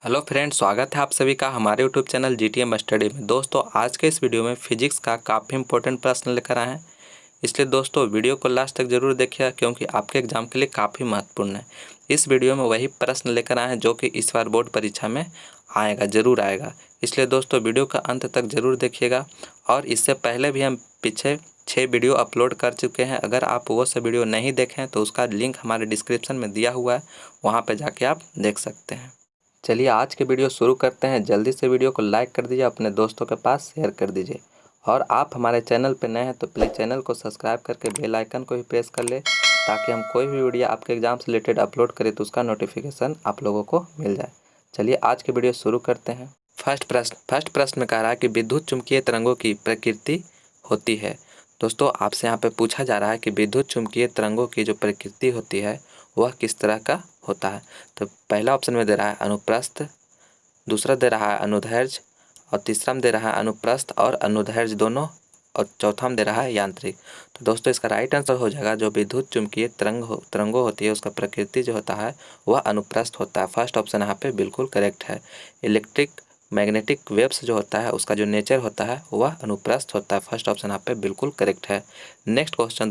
Hello friend, स्वागत है आप सभी का हमारे यूट्यूब चैनल जीटीएम स्टडी में। दोस्तों, आज के इस वीडियो में फिजिक्स का काफ़ी इंपॉर्टेंट प्रश्न लेकर आए हैं। इसलिए दोस्तों वीडियो को लास्ट तक ज़रूर देखिएगा, क्योंकि आपके एग्जाम के लिए काफ़ी महत्वपूर्ण है। इस वीडियो में वही प्रश्न लेकर आए हैं जो कि इस बार बोर्ड परीक्षा में आएगा, ज़रूर आएगा। इसलिए दोस्तों वीडियो का अंत तक ज़रूर देखिएगा। और इससे पहले भी हम पीछे 6 वीडियो अपलोड कर चुके हैं। अगर आप वो सब वीडियो नहीं देखें तो उसका लिंक हमारे डिस्क्रिप्शन में दिया हुआ है, वहाँ पर जाके आप देख सकते हैं। चलिए आज के वीडियो शुरू करते हैं। जल्दी से वीडियो को लाइक कर दीजिए, अपने दोस्तों के पास शेयर कर दीजिए। और आप हमारे चैनल पर नए हैं तो प्लीज़ चैनल को सब्सक्राइब करके बेल आइकन को भी प्रेस कर ले, ताकि हम कोई भी वीडियो आपके एग्जाम से रिलेटेड अपलोड करें तो उसका नोटिफिकेशन आप लोगों को मिल जाए। चलिए आज के वीडियो शुरू करते हैं। फर्स्ट प्रश्न में कह रहा है कि विद्युत चुम्बकीय तरंगों की प्रकृति होती है। दोस्तों, आपसे यहाँ पे पूछा जा रहा है कि विद्युत चुम्बकीय तरंगों की जो प्रकृति होती है वह किस तरह का होता है। तो पहला ऑप्शन में दे रहा है अनुप्रस्थ, दूसरा दे रहा है अनुदैर्ध्य, और तीसरा में दे रहा है अनुप्रस्थ और अनुदैर्ध्य दोनों, और चौथा में दे रहा है यांत्रिक। तो दोस्तों इसका राइट आंसर हो जाएगा जो विद्युत चुम्बकीय तरंगों होती है उसका प्रकृति जो होता है वह अनुप्रस्थ होता है। फर्स्ट ऑप्शन यहाँ पे बिल्कुल करेक्ट है। इलेक्ट्रिक मैग्नेटिक वेव्स जो होता है उसका जो नेचर होता है वह अनुप्रस्थ होता है। फर्स्ट ऑप्शन यहाँ पे बिल्कुल करेक्ट है। नेक्स्ट क्वेश्चन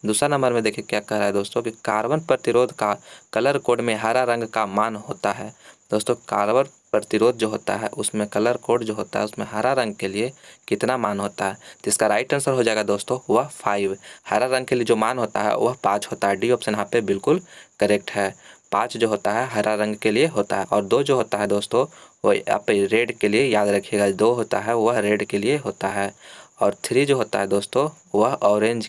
दूसरा नंबर में देखिए क्या कह रहा है दोस्तों कि कार्बन प्रतिरोध का कलर कोड में हरा रंग का मान होता है। दोस्तों, कार्बन प्रतिरोध जो होता है उसमें कलर कोड जो होता है उसमें हरा रंग के लिए कितना मान होता है। तो इसका राइट आंसर हो जाएगा दोस्तों वह 5। हरा रंग के लिए जो मान होता है वह 5 होता है। डी ऑप्शन यहाँ पे बिल्कुल करेक्ट है। 5 जो होता है हरा रंग के लिए होता है, और 2 जो होता है दोस्तों वो आप रेड के लिए याद रखिएगा। 2 होता है वह रेड के लिए होता है, और 3 जो होता है दोस्तों वह ऑरेंज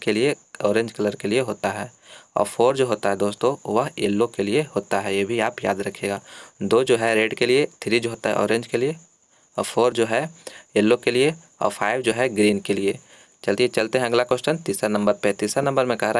कलर के लिए होता है, और 4 जो होता है दोस्तों वह येलो के लिए होता है। ये भी आप याद रखिएगा। 2 जो है रेड के लिए, 3 जो होता है ऑरेंज के लिए, और 4 जो है येलो के लिए, और 5 जो है ग्रीन के लिए। चलिए चलते हैं अगला क्वेश्चन तीसरा नंबर पे। तीसरा नंबर में कह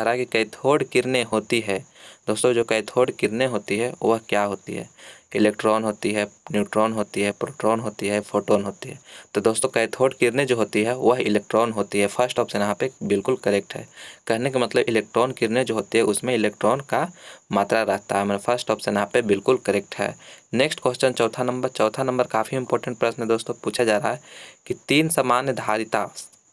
रहा है कि कैथोड किरणें होती है। दोस्तों, जो कैथोड किरणें होती है वह क्या होती है। इलेक्ट्रॉन होती है, न्यूट्रॉन होती है, प्रोटॉन होती है, फोटोन होती है। तो दोस्तों कैथोड किरणें जो होती है वह इलेक्ट्रॉन होती है। फर्स्ट ऑप्शन यहाँ पे बिल्कुल करेक्ट है। कहने का मतलब इलेक्ट्रॉन किरणें जो होती है उसमें इलेक्ट्रॉन का मात्रा रहता है। मतलब फर्स्ट ऑप्शन यहाँ पे बिल्कुल करेक्ट है। नेक्स्ट क्वेश्चन चौथा नंबर काफ़ी इंपॉर्टेंट प्रश्न है दोस्तों। पूछा जा रहा है कि 3 सामान्य धारिता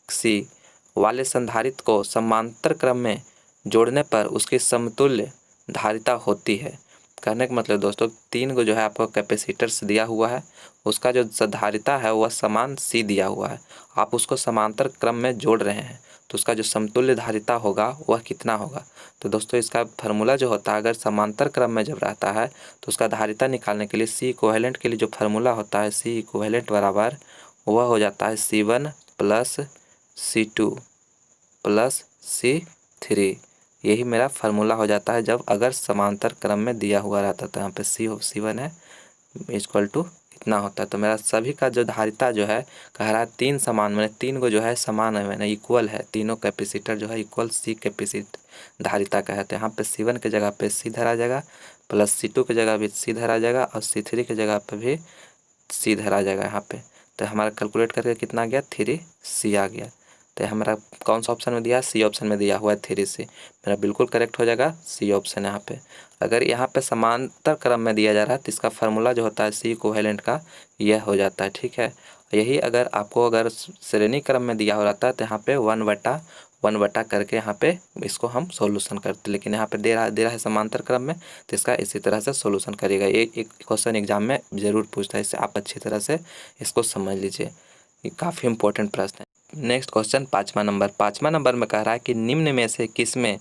सी वाले संधारित्र को समांतर क्रम में जोड़ने पर उसकी समतुल्य धारिता होती है। कहने का मतलब दोस्तों 3 को जो है आपको कैपेसिटर्स दिया हुआ है, उसका जो धारिता है वह समान सी दिया हुआ है। आप उसको समांतर क्रम में जोड़ रहे हैं तो उसका जो समतुल्य धारिता होगा वह कितना होगा। तो दोस्तों इसका फार्मूला जो होता है, अगर समांतर क्रम में जब रहता है तो उसका धारिता निकालने के लिए सी इक्विवेलेंट के लिए जो फार्मूला होता है सी इक्विवेलेंट बराबर वह हो जाता है C1 plus C2 plus C3। यही मेरा फार्मूला हो जाता है जब अगर समांतर क्रम में दिया हुआ रहता है। तो यहाँ पे C1 है इक्वल टू इतना होता है। तो मेरा सभी का जो धारिता जो है कह रहा है 3 समान, मैंने 3 को जो है समान है, मैंने इक्वल है। तीनों कैपेसिटर जो है इक्वल C कैपेसिटर धारिता का है। तो यहाँ पे C1 के जगह पे C धरा जाएगा, प्लस C2 की जगह भी C धरा जाएगा, और C3 की जगह पे भी C धरा जाएगा यहाँ पे। तो हमारा कैलकुलेट करके कितना गया 3C आ गया। तो हमारा कौन सा ऑप्शन में दिया, सी ऑप्शन में दिया हुआ है 3C। मेरा बिल्कुल करेक्ट हो जाएगा सी ऑप्शन यहाँ पे। अगर यहाँ पे समांतर क्रम में दिया जा रहा है तो इसका फार्मूला जो होता है सी इक्विवेलेंट का यह हो जाता है। ठीक है, यही अगर आपको अगर श्रेणी क्रम में दिया हो रहता है तो यहाँ पे 1/1 करके यहाँ पे इसको हम सॉल्यूशन करते, लेकिन यहाँ पे दे रहा है समांतर क्रम में, तो इसका इसी तरह से सॉल्यूशन करिएगा। एक क्वेश्चन एग्जाम में ज़रूर पूछता है, इससे आप अच्छी तरह से इसको समझ लीजिए। ये काफ़ी इंपॉर्टेंट प्रश्न है। नेक्स्ट क्वेश्चन पाँचवा नंबर में कह रहा है कि निम्न में से किसमें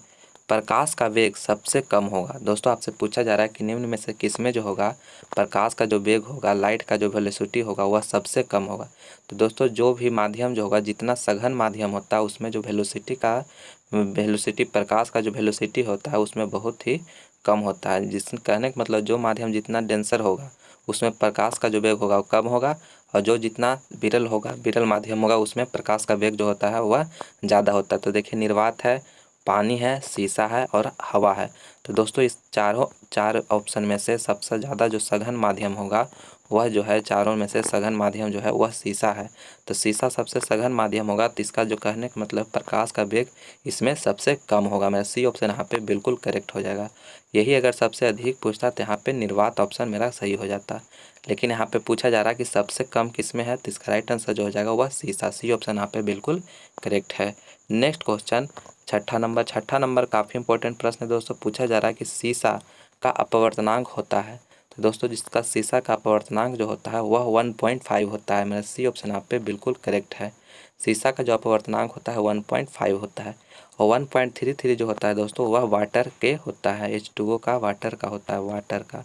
प्रकाश का वेग सबसे कम होगा। दोस्तों आपसे पूछा जा रहा है कि निम्न में से किसमें जो होगा प्रकाश का जो वेग होगा, लाइट का जो वेलोसिटी होगा वह सबसे कम होगा। तो दोस्तों जो भी माध्यम जो होगा, जितना सघन माध्यम होता है उसमें जो वेलोसिटी प्रकाश का जो वेलोसिटी होता है उसमें बहुत ही कम होता है। कहने का मतलब जो माध्यम जितना डेंसर होगा उसमें प्रकाश का जो वेग होगा वो कम होगा, और जो जितना विरल माध्यम होगा उसमें प्रकाश का वेग जो होता है वह ज़्यादा होता है। तो देखिए निर्वात है पानी है, शीशा है और हवा है। तो दोस्तों इस चार ऑप्शन में से सबसे ज़्यादा जो सघन माध्यम होगा वह जो है, चारों में से सघन माध्यम जो है वह शीशा है। तो शीशा सबसे सघन माध्यम होगा, तो इसका जो कहने का मतलब प्रकाश का वेग इसमें सबसे कम होगा। मेरा सी ऑप्शन यहाँ पे बिल्कुल करेक्ट हो जाएगा। यही अगर सबसे अधिक पूछता तो यहाँ पे निर्वात ऑप्शन मेरा सही हो जाता, लेकिन यहाँ पे पूछा जा रहा है कि सबसे कम किसमें है, तो इसका राइट आंसर जो हो जाएगा वह शीशा, सी ऑप्शन यहाँ पे बिल्कुल करेक्ट है। नेक्स्ट क्वेश्चन छठा नंबर काफ़ी इंपॉर्टेंट प्रश्न है दोस्तों। पूछा जा रहा है कि शीशा का अपवर्तनांक होता है। तो दोस्तों जिसका शीशा का अपवर्तनांक जो होता है वह 1.5 होता है। मेरा सी ऑप्शन यहाँ पे बिल्कुल करेक्ट है। शीशा का जो अपवर्तनांक होता है 1.5 होता है, और 1.33 जो होता है दोस्तों वह वाटर के होता है, H2O का वाटर का होता है, वाटर का।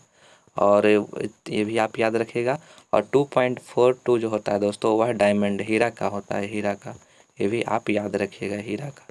और ये भी आप याद रखिएगा। और 2.42 जो होता है दोस्तों वह डायमंड, हीरा का होता है, हीरा का। ये भी आप याद रखिएगा, हीरा का।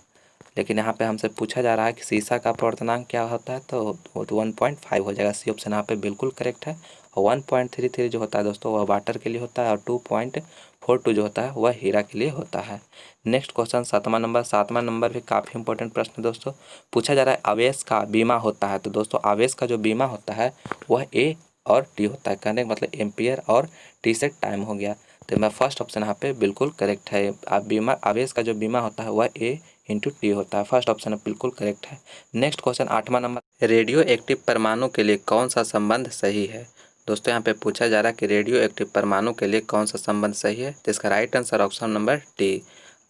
लेकिन यहाँ पे हमसे पूछा जा रहा है कि शीशा का अपवर्तनांक क्या होता है, तो वो तो 1.5 हो जाएगा। सी ऑप्शन यहाँ पे बिल्कुल करेक्ट है। और 1.33 जो होता है दोस्तों वह वाटर के लिए होता है, और 2.42 जो होता है वह हीरा के लिए होता है। नेक्स्ट क्वेश्चन सातवां नंबर भी काफ़ी इंपॉर्टेंट प्रश्न है दोस्तों। पूछा जा रहा है आवेश का बीमा होता है। तो दोस्तों आवेश का जो बीमा होता है वह ए और टी होता है। कहने का मतलब एम्पियर और टी से टाइम हो गया। तो मैं फर्स्ट ऑप्शन यहाँ पे बिल्कुल करेक्ट है। बीमा आवेश का जो बीमा होता है वह ए इंटू टी होता है। फर्स्ट ऑप्शन बिल्कुल करेक्ट है। नेक्स्ट क्वेश्चन 8वां नंबर, रेडियो एक्टिव परमाणु के लिए कौन सा संबंध सही है। दोस्तों यहाँ पे पूछा जा रहा है कि रेडियो एक्टिव परमाणु के लिए कौन सा संबंध सही है। तो इसका right answer option number T,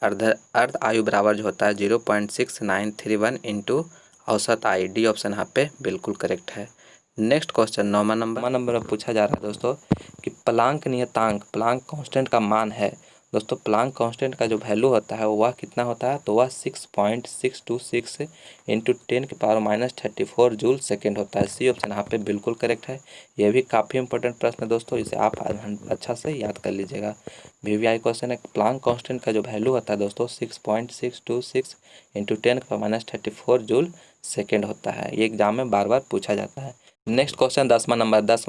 अर्ध आयु बराबर जो होता है 0.6931 इंटू औसत आयु, डी ऑप्शन यहाँ पे बिल्कुल करेक्ट है। नेक्स्ट क्वेश्चन 9वां नंबर में पूछा जा रहा है दोस्तों कि प्लांक नियतांक, प्लांक कांस्टेंट का मान है। दोस्तों प्लांक कांस्टेंट का जो वैल्यू होता है वह कितना होता है, तो वह 6.626 इंटू 10⁻⁻34 जूल सेकेंड होता है। सी ऑप्शन यहाँ पे बिल्कुल करेक्ट है। यह भी काफ़ी इंपॉर्टेंट प्रश्न है दोस्तों, इसे आप अच्छा से याद कर लीजिएगा। VVI क्वेश्चन है, प्लांक कांस्टेंट का जो वैल्यू होता है दोस्तों 6.626 इंटू 10⁻⁻34 जूल सेकेंड होता है। ये एग्जाम में बार बार पूछा जाता है। नेक्स्ट क्वेश्चन 10वां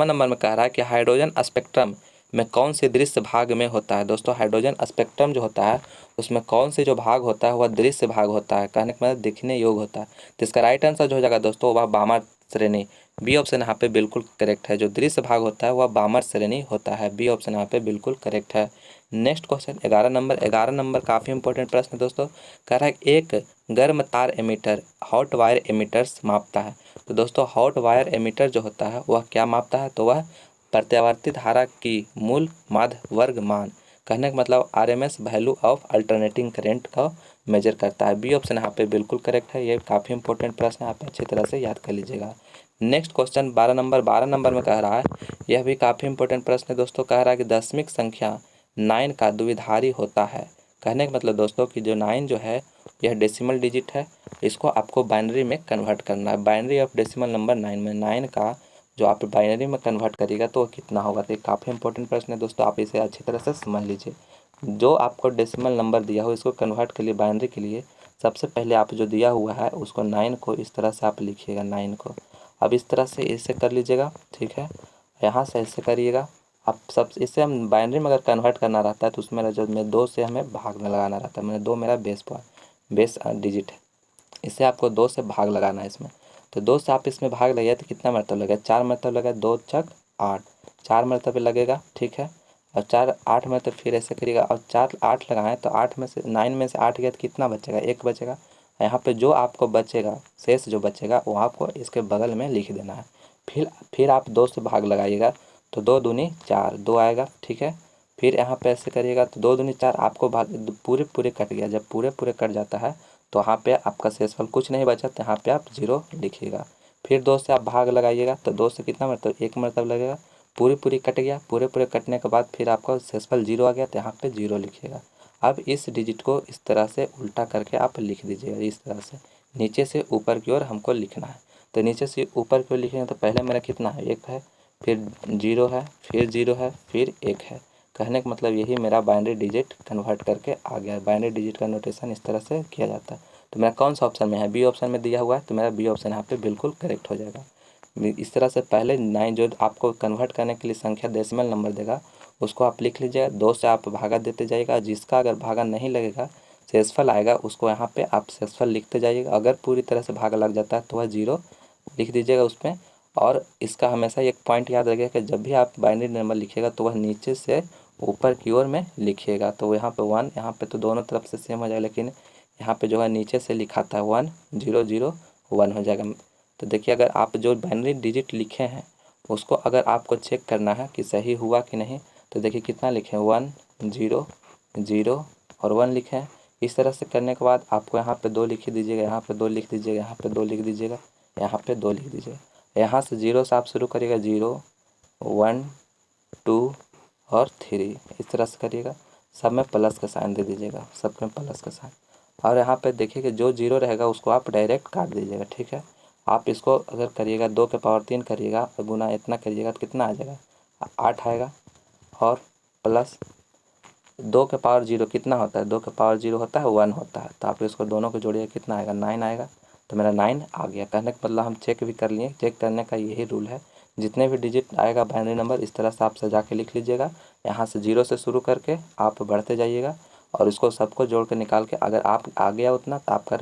नंबर में कह रहा है कि हाइड्रोजन स्पेक्ट्रम में कौन से दृश्य भाग में होता है। दोस्तों हाइड्रोजन स्पेक्ट्रम जो होता है उसमें कौन से जो भाग होता है वह दृश्य भाग होता है, कहने का मतलब दिखने योग्य होता है। तो इसका राइट आंसर जो हो जाएगा दोस्तों वह बामर श्रेणी, बी ऑप्शन यहाँ पे बिल्कुल करेक्ट है। जो दृश्य भाग होता है वह बामर श्रेणी होता है, बी ऑप्शन यहाँ पे बिल्कुल करेक्ट है। नेक्स्ट क्वेश्चन 11 नंबर काफ़ी इंपॉर्टेंट प्रश्न है दोस्तों। कह रहा है एक गर्म तार एमीटर हॉट वायर एमीटर्स मापता है। तो दोस्तों हॉट वायर एमीटर जो होता है वह क्या मापता है, तो वह प्रत्यावर्ती धारा की मूल माध्य वर्ग मान, कहने का मतलब RMS value of alternating current का मेजर करता है। बी ऑप्शन यहाँ पे बिल्कुल करेक्ट है। ये काफ़ी इंपॉर्टेंट प्रश्न है, आप अच्छी तरह से याद कर लीजिएगा। नेक्स्ट क्वेश्चन 12 नंबर में कह रहा है, यह भी काफ़ी इंपॉर्टेंट प्रश्न है दोस्तों। कह रहा है कि दशमिक संख्या 9 का द्विधारी होता है। कहने का मतलब दोस्तों कि जो 9 जो है यह डेसिमल डिजिट है, इसको आपको बाइनरी में कन्वर्ट करना है। बाइनरी ऑफ डेसिमल नंबर 9 में 9 का जो आप बाइनरी में कन्वर्ट करिएगा तो कितना होगा। तो काफ़ी इंपॉर्टेंट प्रश्न है दोस्तों, आप इसे अच्छी तरह से समझ लीजिए। जो आपको डेसिमल नंबर दिया हो इसको कन्वर्ट के लिए बाइनरी के लिए सबसे पहले आप जो दिया हुआ है उसको 9 को इस तरह से आप लिखिएगा, 9 को अब इस तरह से इसे कर लीजिएगा, ठीक है। यहाँ से ऐसे करिएगा। अब सब इसे हम बाइनरी में अगर कन्वर्ट करना रहता है तो उसमें जो में 2 से हमें भाग में लगाना रहता है। मैंने 2 मेरा बेस डिजिट है, इसे आपको 2 से भाग लगाना है इसमें। तो 2 से आप इसमें भाग लगाइए तो कितना मरतब लगेगा, 4 मरतब लगेगा, 2 छक 8, 4 मरतब लगेगा, ठीक है। और 4 8 मरतब फिर ऐसे करिएगा, और 4 8 लगाएं तो 8 में से 9 में से 8 गया तो कितना बचेगा, 1 बचेगा। यहाँ पे जो आपको बचेगा शेष जो बचेगा वो आपको इसके बगल में लिख देना है। फिर आप 2 से भाग लगाइएगा तो 2 दूनी 4, 2 आएगा, ठीक है। फिर यहाँ पे ऐसे करिएगा तो 2 दूनी 4, आपको भाग पूरे कट गया। जब पूरे कट जाता है तो यहाँ पे आपका शेषफल कुछ नहीं बचा, तो यहाँ पे आप 0 लिखिएगा। फिर 2 से आप भाग लगाइएगा तो 2 से कितना मतलब 1 मरतब लगेगा। पूरी कट गया, पूरे कटने के बाद फिर आपका शेषफल 0 आ गया तो यहाँ पे 0 लिखिएगा। अब इस डिजिट को इस तरह से उल्टा करके आप लिख दीजिएगा, इस तरह से नीचे से ऊपर की ओर हमको लिखना है। तो नीचे से ऊपर की ओर लिखेंगे तो पहले मेरा कितना है, 1 है, फिर 0 है, फिर 0 है, फिर 1 है। कहने का मतलब यही मेरा बाइनरी डिजिट कन्वर्ट करके आ गया। बाइनरी डिजिट का नोटेशन इस तरह से किया जाता है। तो मेरा कौन सा ऑप्शन में है, बी ऑप्शन में दिया हुआ है, तो मेरा बी ऑप्शन यहाँ पे बिल्कुल करेक्ट हो जाएगा। इस तरह से पहले 9 जो आपको कन्वर्ट करने के लिए संख्या डेसिमल नंबर देगा उसको आप लिख लीजिएगा, 2 से आप भागा देते जाइएगा। जिसका अगर भागा नहीं लगेगा शेषफल आएगा उसको यहाँ पे आप शेषफल लिखते जाइएगा। अगर पूरी तरह से भाग लग जाता है तो वह 0 लिख दीजिएगा उसमें। और इसका हमेशा एक पॉइंट याद रखिएगा कि जब भी आप बाइनरी नंबर लिखिएगा तो वह नीचे से ऊपर की ओर में लिखिएगा। तो यहाँ पे 1, यहाँ पे तो दोनों तरफ से सेम हो जाएगा, लेकिन यहाँ पे जो है नीचे से लिखाता है 1 0 0 1 हो जाएगा। तो देखिए अगर आप जो बाइनरी डिजिट लिखे हैं उसको अगर आपको चेक करना है कि सही हुआ कि नहीं, तो देखिए कितना लिखे हैं 1 0 0 और 1 लिखे हैं। इस तरह से करने के बाद आपको यहाँ पे 2 लिख दीजिएगा, यहाँ पे 2 लिख दीजिएगा, यहाँ पे 2 लिख दीजिएगा, यहाँ पे 2 लिख दीजिएगा। यहाँ से 0 से आप शुरू करिएगा, 0 1 2 और 3 इस तरह से करिएगा। सब में प्लस का साइन दे दीजिएगा, सब में प्लस का साइन। और यहाँ पे देखिए कि जो 0 रहेगा उसको आप डायरेक्ट काट दीजिएगा, ठीक है। आप इसको अगर करिएगा 2 के पावर 3 करिएगा और गुना इतना करिएगा तो कितना आ जाएगा 8 आएगा। और प्लस 2 के पावर 0 कितना होता है, 2 के पावर 0 होता है 1 होता है। तो आप इसको दोनों को जोड़िए कितना आएगा 9 आएगा। तो मेरा 9 आ गया। कहने का मतलब हम चेक भी कर लिए, चेक करने का यही रूल है। जितने भी डिजिट आएगा बाइनरी नंबर इस तरह से आप सजा के लिख लीजिएगा। यहाँ से 0 से शुरू करके आप बढ़ते जाइएगा और इसको सबको जोड़ के निकाल के अगर आप आ गया उतना तो आपका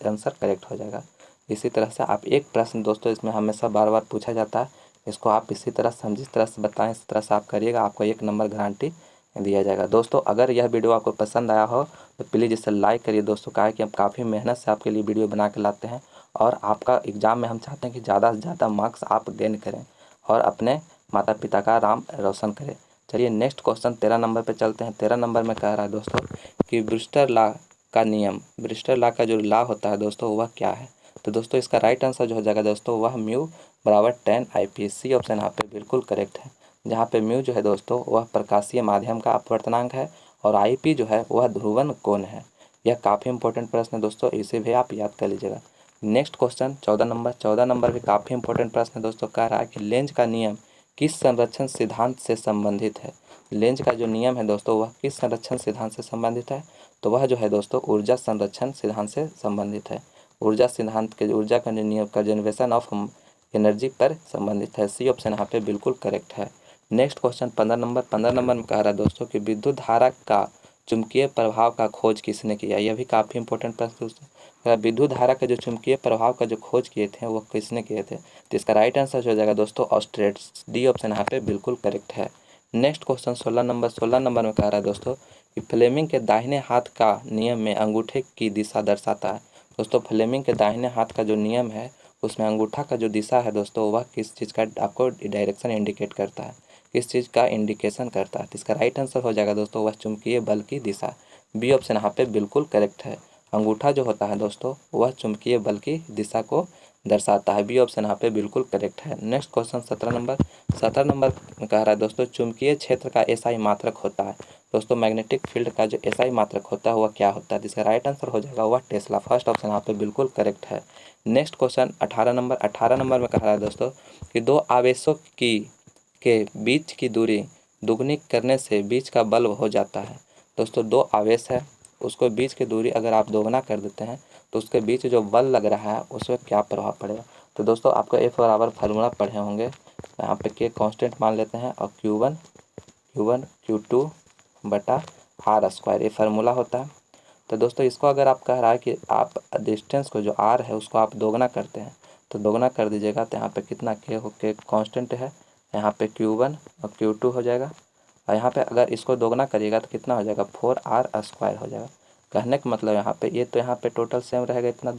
आंसर करेक्ट हो जाएगा। इसी तरह से आप एक प्रश्न दोस्तों इसमें हमेशा बार बार पूछा जाता है, इसको आप इसी तरह जिस तरह से बताएं इस तरह से आप करिएगा, आपको 1 नंबर गारंटी दिया जाएगा। दोस्तों अगर यह वीडियो आपको पसंद आया हो तो प्लीज़ इसे लाइक करिए दोस्तों। कहा है कि हम काफ़ी मेहनत से आपके लिए वीडियो बना के लाते हैं और आपका एग्ज़ाम में हम चाहते हैं कि ज़्यादा से ज़्यादा मार्क्स आप गेन करें और अपने माता पिता का नाम रोशन करें। चलिए नेक्स्ट क्वेश्चन 13 नंबर पे चलते हैं। 13 नंबर में कह रहा है दोस्तों कि ब्रिस्टर लॉ का नियम, ब्रिस्टर लॉ का जो लॉ होता है दोस्तों वह क्या है। तो दोस्तों इसका राइट आंसर जो हो जाएगा दोस्तों वह म्यू बराबर 10 IP। सी ऑप्शन यहाँ पे बिल्कुल करेक्ट है। जहाँ पे म्यू जो है दोस्तों वह प्रकाशीय माध्यम का अपवर्तनांक है और IP जो है वह ध्रुवन कोण है। यह काफ़ी इंपॉर्टेंट प्रश्न है दोस्तों, इसे भी आप याद कर लीजिएगा। नेक्स्ट क्वेश्चन 14 नंबर भी काफ़ी इंपॉर्टेंट प्रश्न है दोस्तों। कह रहा है कि लेंज का नियम किस संरक्षण सिद्धांत से संबंधित है। लेंज का जो नियम है दोस्तों वह किस संरक्षण सिद्धांत से संबंधित है, तो वह जो है दोस्तों ऊर्जा संरक्षण सिद्धांत से संबंधित है। ऊर्जा सिद्धांत के ऊर्जा का नियम कंजर्वेशन ऑफ एनर्जी पर संबंधित है। सी ऑप्शन यहाँ पे बिल्कुल करेक्ट है। नेक्स्ट क्वेश्चन 15 नंबर में कह रहा है दोस्तों कि विद्युत धारा का चुंबकीय प्रभाव का खोज किसने किया। यह भी काफ़ी इंपॉर्टेंट प्रश्न दोस्तों। विद्युत धारा का जो चुंबकीय प्रभाव का जो खोज किए थे वो किसने किए थे, तो इसका राइट आंसर हो जाएगा दोस्तों ऑस्ट्रेट्स। डी ऑप्शन यहाँ पे बिल्कुल करेक्ट है। नेक्स्ट क्वेश्चन 16 नंबर में कह रहा है दोस्तों कि फ्लेमिंग के दाहिने हाथ का नियम में अंगूठे की दिशा दर्शाता है। दोस्तों फ्लेमिंग के दाहिने हाथ का जो नियम है उसमें अंगूठा का जो दिशा है दोस्तों वह किस चीज़ का आपको डायरेक्शन इंडिकेट करता है, किस चीज़ का इंडिकेशन करता है। तो इसका राइट आंसर हो जाएगा दोस्तों वह चुंबकीय बल की दिशा। बी ऑप्शन यहाँ पे बिल्कुल करेक्ट है। अंगूठा जो होता है दोस्तों वह चुंबकीय बल की दिशा को दर्शाता है। बी ऑप्शन यहाँ पे बिल्कुल करेक्ट है। नेक्स्ट क्वेश्चन 17 नंबर में कह रहा है दोस्तों चुंबकीय क्षेत्र का एसआई मात्रक होता है। दोस्तों मैग्नेटिक फील्ड का जो एसआई मात्रक होता है वह क्या होता है, जिसका राइट आंसर हो जाएगा वह टेस्ला। फर्स्ट ऑप्शन यहाँ पे बिल्कुल करेक्ट है। नेक्स्ट क्वेश्चन 18 नंबर में कह रहा है दोस्तों कि दो आवेशों के बीच की दूरी दुगनी करने से बीच का बल हो जाता है। दोस्तों 2 आवेश है उसको बीच की दूरी अगर आप दोगुना कर देते हैं तो उसके बीच जो बल लग रहा है उसमें क्या प्रभाव पड़ेगा। तो दोस्तों आपको F बराबर फार्मूला पढ़े होंगे, यहाँ पे K कांस्टेंट मान लेते हैं और Q1 Q2 बटा R² ये फार्मूला होता है। तो दोस्तों इसको अगर आप कह रहा है कि आप डिस्टेंस को जो R है उसको आप दोगुना करते हैं तो दोगुना कर दीजिएगा तो यहाँ पे कितना K कांस्टेंट है, यहाँ पे Q1 और Q2 हो जाएगा और यहाँ पे अगर इसको दोगुना करिएगा तो कितना हो जाएगा 4R² हो जाएगा। कहने का मतलब यहाँ पे ये तो यहाँ पे टोटल सेम रहेगा, इतना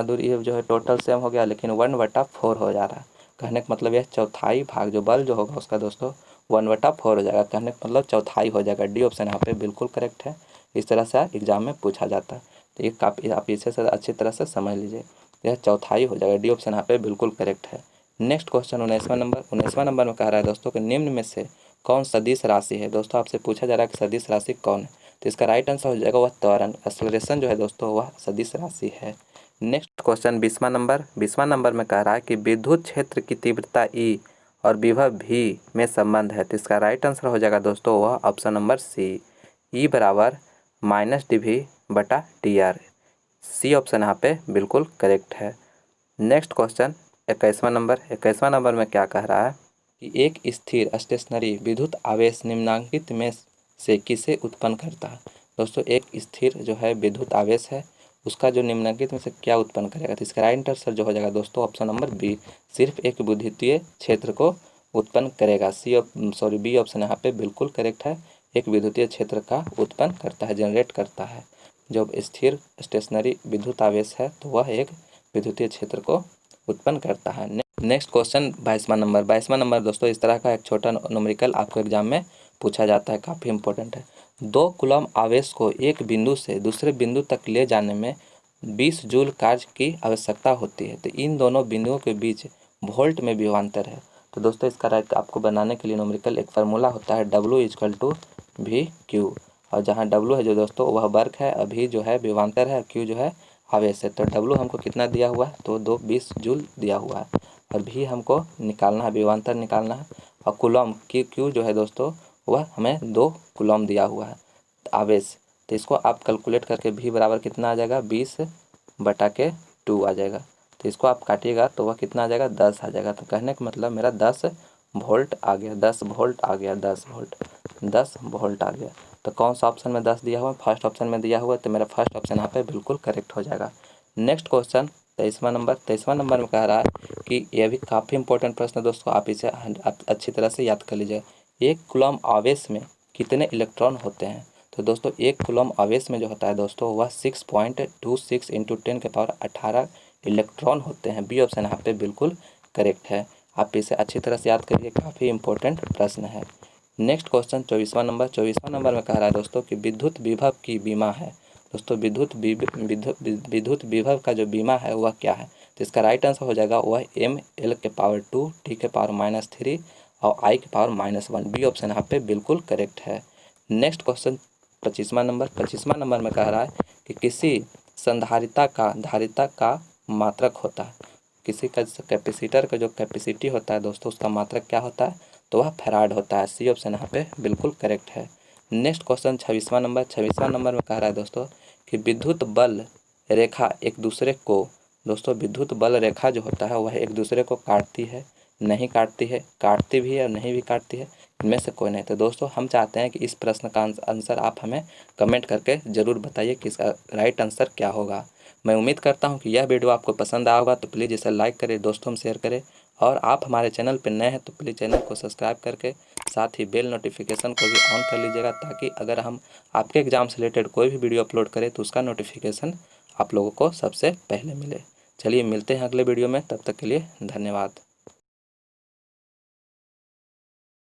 दूरी ये जो है टोटल सेम हो गया लेकिन 1/4 हो जा रहा है। कहने का मतलब यह चौथाई भाग जो बल जो होगा उसका दोस्तों 1/4 हो जाएगा। कहने का मतलब चौथाई हो जाएगा। डी ऑप्शन यहाँ पे बिल्कुल करेक्ट है। इस तरह से एग्जाम में पूछा जाता है तो ये काफ़ी आप इसे से अच्छी तरह से समझ लीजिए, यह चौथाई हो जाएगा। डी ऑप्शन यहाँ पे बिल्कुल करेक्ट है। नेक्स्ट क्वेश्चन 19वां नंबर में कह रहा है दोस्तों कि निम्न में से कौन सदिश राशि है। दोस्तों आपसे पूछा जा रहा है कि सदिश राशि कौन है, तो इसका राइट आंसर हो जाएगा वह त्वरण एक्सेलरेशन जो है दोस्तों वह सदिश राशि है। नेक्स्ट क्वेश्चन 20वां नंबर में कह रहा है कि विद्युत क्षेत्र की तीव्रता E और विभव V में संबंध है। तो इसका राइट आंसर हो जाएगा दोस्तों वह ऑप्शन नंबर सी, E बराबर -dV/dr। सी ऑप्शन यहाँ पे बिल्कुल करेक्ट है। नेक्स्ट क्वेश्चन 21वां नंबर में क्या कह रहा है कि एक स्थिर स्टेशनरी विद्युत आवेश निम्नांकित में से किसे उत्पन्न करता है। दोस्तों एक स्थिर जो है विद्युत आवेश है, उसका जो निम्नलिखित में से क्या उत्पन्न करेगा। तो इसका राइट आंसर जो हो जाएगा दोस्तों ऑप्शन नंबर बी, सिर्फ एक विद्युतीय क्षेत्र को उत्पन्न करेगा। बी ऑप्शन यहाँ पे बिल्कुल करेक्ट है। एक विद्युतीय क्षेत्र का उत्पन्न करता है, जनरेट करता है। जब स्थिर स्टेशनरी विद्युत आवेश है तो वह एक विद्युतीय क्षेत्र को उत्पन्न करता है। नेक्स्ट क्वेश्चन 22वां नंबर दोस्तों, इस तरह का एक छोटा न्यूमेरिकल आपको एग्जाम में पूछा जाता है, काफ़ी इंपॉर्टेंट है। 2 कूलम आवेश को एक बिंदु से दूसरे बिंदु तक ले जाने में 20 जूल कार्य की आवश्यकता होती है। तो इन दोनों बिंदुओं के बीच वोल्ट में विभवांतर है। तो दोस्तों इसका राइट आपको बनाने के लिए न्यूमेरिकल एक फार्मूला होता है W=VQ, और जहाँ W है जो दोस्तों वह वर्क है, अभी जो है विभवांतर है, Q जो है आवेश है। तो W हमको कितना दिया हुआ है, तो 20 जूल दिया हुआ है, और भी हमको निकालना है, विभवांतर निकालना है। और कूलम Q जो है दोस्तों वह हमें 2 कूलम दिया हुआ है आवेश। तो इसको आप कैलकुलेट करके V बराबर कितना आ जाएगा, 20/2 आ जाएगा। तो इसको आप काटिएगा तो वह कितना आ जाएगा, 10 आ जाएगा। तो कहने का मतलब मेरा 10 वोल्ट आ गया, 10 वोल्ट आ गया, 10 वोल्ट आ गया। तो कौन सा ऑप्शन में 10 दिया हुआ है, फर्स्ट ऑप्शन में दिया हुआ है। तो मेरा फर्स्ट ऑप्शन यहाँ पे बिल्कुल करेक्ट हो जाएगा। नेक्स्ट क्वेश्चन 23वां नंबर में कह रहा है कि यह भी काफ़ी इंपॉर्टेंट प्रश्न है दोस्तों, आप इसे अच्छी तरह से याद कर लीजिए। 1 कूलम आवेश में कितने इलेक्ट्रॉन होते हैं। तो दोस्तों 1 कूलम आवेश में जो होता है दोस्तों वह 6.26 × 10⁻18 इलेक्ट्रॉन होते हैं। बी ऑप्शन यहाँ पे बिल्कुल करेक्ट है। आप इसे अच्छी तरह से याद करिए, काफ़ी इंपॉर्टेंट प्रश्न है। नेक्स्ट क्वेश्चन 24वां नंबर में कह रहा है दोस्तों कि विद्युत विभव की बीमा है। दोस्तों विद्युत विभव का जो बीमा है वह क्या है। तो इसका राइट आंसर हो जाएगा वह mL/2 T⁻³ और I⁻1। बी ऑप्शन यहाँ पे बिल्कुल करेक्ट है। नेक्स्ट क्वेश्चन 25वां नंबर में कह रहा है कि किसी संधारिता का मात्रक होता है। किसी का कैपेसिटर का जो कैपेसिटी होता है दोस्तों उसका मात्रक क्या होता है, तो वह फैराड होता है। सी ऑप्शन यहाँ पे बिल्कुल करेक्ट है। नेक्स्ट क्वेश्चन 26वां नंबर में कह रहा है दोस्तों कि विद्युत बल रेखा एक दूसरे को, दोस्तों विद्युत बल रेखा जो होता है वह एक दूसरे को काटती है, नहीं काटती है, काटती भी है और नहीं भी काटती है, इनमें से कोई नहीं। तो दोस्तों हम चाहते हैं कि इस प्रश्न का आंसर आप हमें कमेंट करके ज़रूर बताइए कि इसका राइट आंसर क्या होगा। मैं उम्मीद करता हूं कि यह वीडियो आपको पसंद आया होगा, तो प्लीज़ इसे लाइक करें, दोस्तों में शेयर करें, और आप हमारे चैनल पर नए हैं तो प्लीज़ चैनल को सब्सक्राइब करके साथ ही बेल नोटिफिकेशन को भी ऑन कर लीजिएगा, ताकि अगर हम आपके एग्ज़ाम से रिलेटेड कोई भी वीडियो अपलोड करें तो उसका नोटिफिकेशन आप लोगों को सबसे पहले मिले। चलिए मिलते हैं अगले वीडियो में, तब तक के लिए धन्यवाद।